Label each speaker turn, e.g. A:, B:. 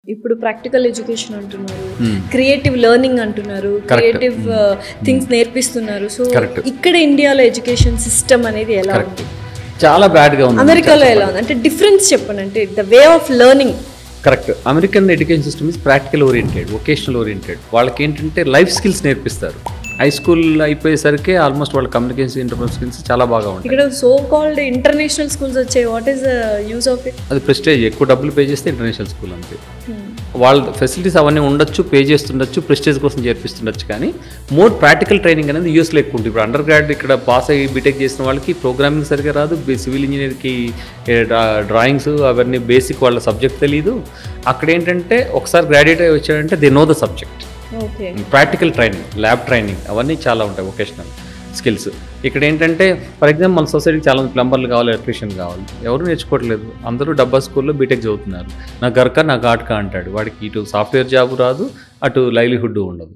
A: ఇప్పుడు practical education అంటున్నారు, creative learning అంటున్నారు, క్రియేటివ్ థింగ్స్ నేర్పిస్తున్నారు. సో ఇక్కడ ఇండియాలో ఎడ్యుకేషన్ సిస్టమ్ అనేది ఎలా ఉంది?
B: చాలా బ్యాడ్గా ఉంది.
A: అమెరికాలో ఎలా ఉంది అంటే డిఫరెన్స్ చెప్పండి, అంటే the way of learning.
B: Correct. American education system is practical oriented, vocational oriented. వాళ్ళకి ఏంటంటే లైఫ్ స్కిల్స్ నేర్పిస్తారు. హై స్కూల్ అయిపోయేసరికి ఆల్మోస్ట్ వాళ్ళ కమ్యూనికేషన్ ఇంటర్పర్సనల్ స్కిల్స్ చాలా బాగా ఉంటాయి.
A: ఇక్కడ సో కాల్డ్ ఇంటర్నేషనల్ స్కూల్స్ వచ్చాయి. What is the use of it?
B: అది ప్రెస్టేజ్. ఎక్కువ డబ్బులు పే చేస్తే ఇంటర్నేషనల్ స్కూల్ అంతే. వాళ్ళ ఫెసిలిటీస్ అవన్నీ ఉండొచ్చు, పే చేస్తుండొచ్చు, ప్రెస్టేజ్ కోసం చేర్పిస్తుండొచ్చు. కానీ మోర్ ప్రాక్టికల్ ట్రైనింగ్ అనేది యూఎస్లో ఎక్కువ ఉంటుంది. ఇప్పుడు అండర్ గ్రాడ్ ఇక్కడ పాస్ అయ్యి బీటెక్ చేసిన వాళ్ళకి ప్రోగ్రామింగ్ సరిగ్గా రాదు, సివిల్ ఇంజనీర్కి డ్రాయింగ్స్ అవన్నీ బేసిక్ వాళ్ళ సబ్జెక్ట్ తెలియదు. అక్కడ ఏంటంటే ఒకసారి గ్రాడ్యుయేట్ అయ్యి వచ్చాడంటే they know the subject. Practical training, lab training అవన్నీ చాలా ఉంటాయి, వొకేషనల్ స్కిల్స్. ఇక్కడ ఏంటంటే ఫర్ ఎగ్జాంపుల్ మన సొసైటీకి చాలా మంది ప్లంబర్లు కావాలి, ఎలక్ట్రీషియన్ కావాలి, ఎవరు నేర్చుకోవట్లేదు. అందరూ డబ్బా స్కూల్లో బీటెక్ చదువుతున్నారు. నా గర్క నా ఘాట్కా అంటాడు. వాడికి ఇటు సాఫ్ట్వేర్ జాబ్ రాదు, అటు లైవ్లీహుడ్ ఉండదు.